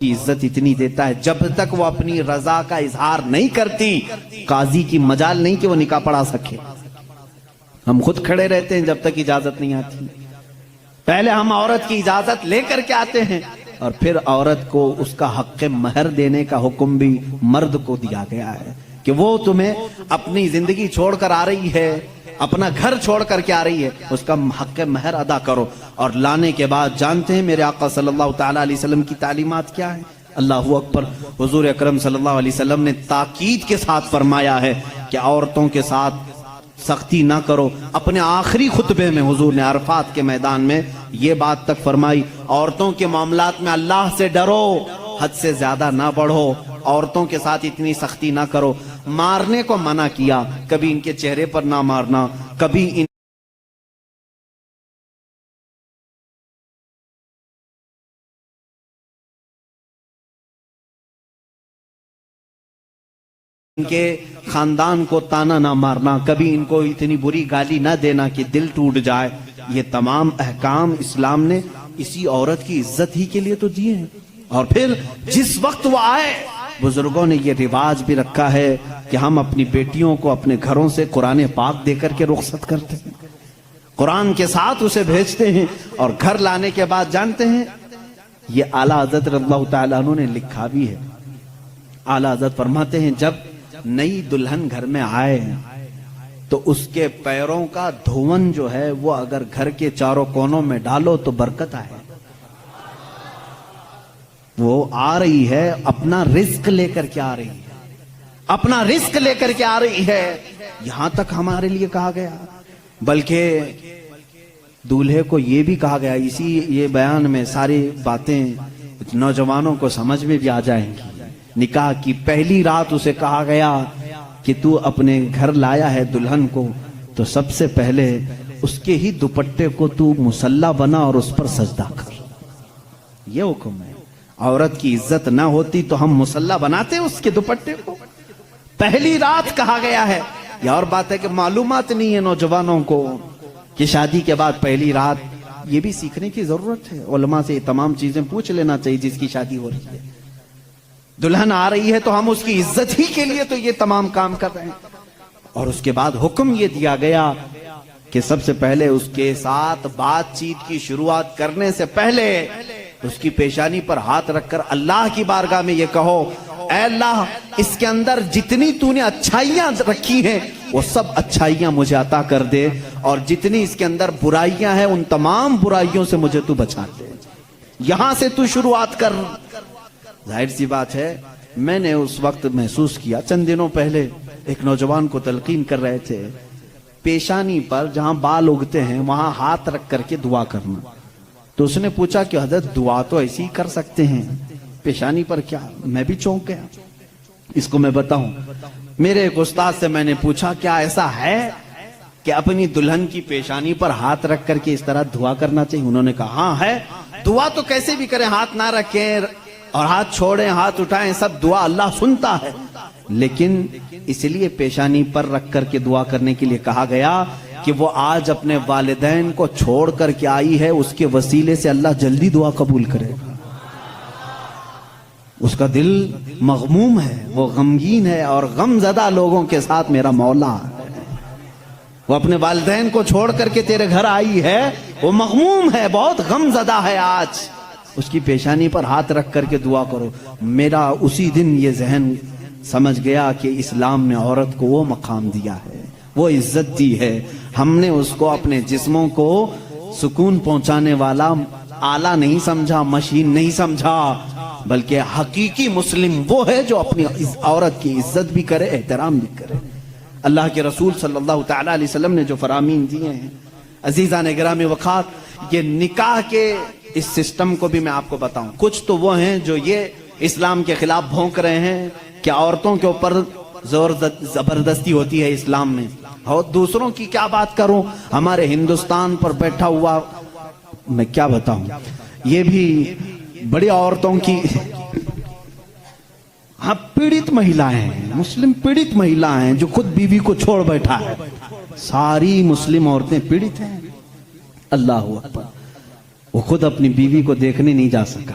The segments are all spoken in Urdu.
کی عزت اتنی دیتا ہے جب تک وہ اپنی رضا کا اظہار نہیں کرتی قاضی کی مجال نہیں کہ وہ نکاح پڑھا سکے. ہم خود کھڑے رہتے ہیں جب تک اجازت نہیں آتی. پہلے ہم عورت کی اجازت لے کر کے آتے ہیں اور پھر عورت کو اس کا حق مہر دینے کا حکم بھی مرد کو دیا گیا ہے کہ وہ تمہیں اپنی زندگی چھوڑ کر آ رہی ہے, اپنا گھر چھوڑ کر کے آ رہی ہے, اس کا حق مہر ادا کرو. اور لانے کے بعد جانتے ہیں میرے آقا صلی اللہ تعالیٰ علیہ وسلم کی تعلیمات کیا ہیں؟ اللہ اکبر. حضور اکرم صلی اللہ علیہ وسلم نے تاکید کے ساتھ فرمایا ہے کہ عورتوں کے ساتھ سختی نہ کرو. اپنے آخری خطبے میں حضور نے عرفات کے میدان میں یہ بات تک فرمائی, عورتوں کے معاملات میں اللہ سے ڈرو, حد سے زیادہ نہ بڑھو, عورتوں کے ساتھ اتنی سختی نہ کرو. مارنے کو منع کیا, کبھی ان کے چہرے پر نہ مارنا, کبھی ان کے خاندان کو تانا نہ مارنا, کبھی ان کو اتنی بری گالی نہ دینا کہ دل ٹوٹ جائے. یہ تمام احکام اسلام نے اسی عورت کی عزت ہی کے لیے تو دیے ہیں. اور پھر جس وقت وہ آئے, بزرگوں نے یہ رواج بھی رکھا ہے کہ ہم اپنی بیٹیوں کو اپنے گھروں سے قرآن پاک دے کر کے رخصت کرتے ہیں, قرآن کے ساتھ اسے بھیجتے ہیں. اور گھر لانے کے بعد جانتے ہیں یہ اعلیٰ حضرت رضی اللہ تعالیٰ عنہ نے لکھا بھی ہے. اعلیٰ حضرت فرماتے ہیں جب نئی دلہن گھر میں آئے تو اس کے پیروں کا دھون جو ہے وہ اگر گھر کے چاروں کونوں میں ڈالو تو برکت آئے. وہ آ رہی ہے اپنا رزق لے کر کے آ رہی ہے, اپنا رزق لے کر کے آ رہی ہے. یہاں تک ہمارے لیے کہا گیا, بلکہ دولہے کو یہ بھی کہا گیا, اسی یہ بیان میں ساری باتیں نوجوانوں کو سمجھ میں بھی آ جائیں گی. نکاح کی پہلی رات اسے کہا گیا کہ تو اپنے گھر لایا ہے دلہن کو تو سب سے پہلے اس کے ہی دوپٹے کو تو مصلی بنا اور اس پر سجدہ کر. یہ حکم ہے. عورت کی عزت نہ ہوتی تو ہم مصلی بناتے اس کے دوپٹے کو. پہلی رات کہا گیا ہے. یہ اور بات ہے کہ معلومات نہیں ہے نوجوانوں کو کہ شادی کے بعد پہلی رات, یہ بھی سیکھنے کی ضرورت ہے. علماء سے یہ تمام چیزیں پوچھ لینا چاہیے جس کی شادی ہو رہی ہے. دلہن آ رہی ہے تو ہم اس کی عزت ہی کے لیے تو یہ تمام کام کر رہے ہیں. اور اس کے بعد حکم یہ دیا گیا کہ سب سے پہلے اس کے ساتھ بات چیت کی شروعات کرنے سے پہلے اس کی پیشانی پر ہاتھ رکھ کر اللہ کی بارگاہ میں یہ کہو, اے اللہ اس کے اندر جتنی تو نے اچھائیاں رکھی ہیں وہ سب اچھائیاں مجھے عطا کر دے, اور جتنی اس کے اندر برائیاں ہیں ان تمام برائیوں سے مجھے تو بچا دے. یہاں سے تو شروعات کر. ظاہر سی بات ہے, میں نے اس وقت محسوس کیا, چند دنوں پہلے ایک نوجوان کو تلقین کر رہے تھے, پیشانی پر جہاں بال اگتے ہیں وہاں ہاتھ رکھ کر کے دعا کرنا. تو اس نے پوچھا کہ حضرت دعا تو ایسی ہی کر سکتے ہیں, پیشانی پر کیا؟ میں بھی چونک گیا. اس کو میں بتاؤں, میرے ایک استاد سے میں نے پوچھا کیا ایسا ہے کہ اپنی دلہن کی پیشانی پر ہاتھ رکھ کر کے اس طرح دعا کرنا چاہیے؟ انہوں نے کہا ہاں ہے. دعا تو کیسے بھی کریں, ہاتھ نہ رکھیں اور ہاتھ چھوڑیں ہاتھ اٹھائیں, سب دعا اللہ سنتا ہے. لیکن اس لیے پیشانی پر رکھ کر کے دعا کرنے کے لیے کہا گیا کہ وہ آج اپنے والدین کو چھوڑ کر کے آئی ہے, اس کے وسیلے سے اللہ جلدی دعا قبول کرے گا. اس کا دل مغموم ہے, وہ غمگین ہے, اور غم زدہ لوگوں کے ساتھ میرا مولا ہے. وہ اپنے والدین کو چھوڑ کر کے تیرے گھر آئی ہے, وہ مغموم ہے, بہت غم زدہ ہے. آج اس کی پیشانی پر ہاتھ رکھ کر کے دعا کرو. میرا اسی دن یہ ذہن سمجھ گیا کہ اسلام نے عورت کو وہ مقام دیا ہے, وہ عزت دی ہے. ہم نے اس کو اپنے جسموں کو سکون پہنچانے والا آلہ نہیں سمجھا, مشین نہیں سمجھا, بلکہ حقیقی مسلم وہ ہے جو اپنی عورت کی عزت بھی کرے, احترام بھی کرے. اللہ کے رسول صلی اللہ تعالیٰ علیہ وسلم نے جو فرامین دیے ہیں, عزیزان گرامی وقار, یہ نکاح کے اس سسٹم کو بھی میں آپ کو بتاؤں. کچھ تو وہ ہیں جو یہ اسلام کے خلاف بھونک رہے ہیں کہ عورتوں کے اوپر زور زبردستی ہوتی ہے اسلام میں, اور دوسروں کی کیا بات کروں, ہمارے ہندوستان پر بیٹھا ہوا میں کیا بتاؤں, یہ بھی بڑی عورتوں کی ہاں پیڑت مہیلائیں ہیں, مسلم پیڑت مہیلائیں ہیں جو خود بیوی کو چھوڑ بیٹھا ہے. ساری مسلم عورتیں پیڑت ہیں. اللہ اکبر. وہ خود اپنی بیوی کو دیکھنے نہیں جا سکا,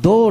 2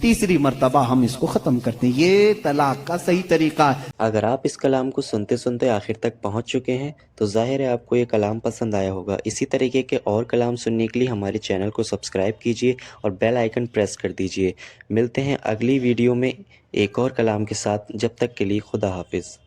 تیسری مرتبہ ہم اس کو ختم کرتے ہیں. یہ طلاق کا صحیح طریقہ ہے. اگر آپ اس کلام کو سنتے سنتے آخر تک پہنچ چکے ہیں تو ظاہر ہے آپ کو یہ کلام پسند آیا ہوگا. اسی طریقے کے اور کلام سننے کے لیے ہمارے چینل کو سبسکرائب کیجئے اور بیل آئیکن پریس کر دیجئے. ملتے ہیں اگلی ویڈیو میں ایک اور کلام کے ساتھ. جب تک کے لیے خدا حافظ.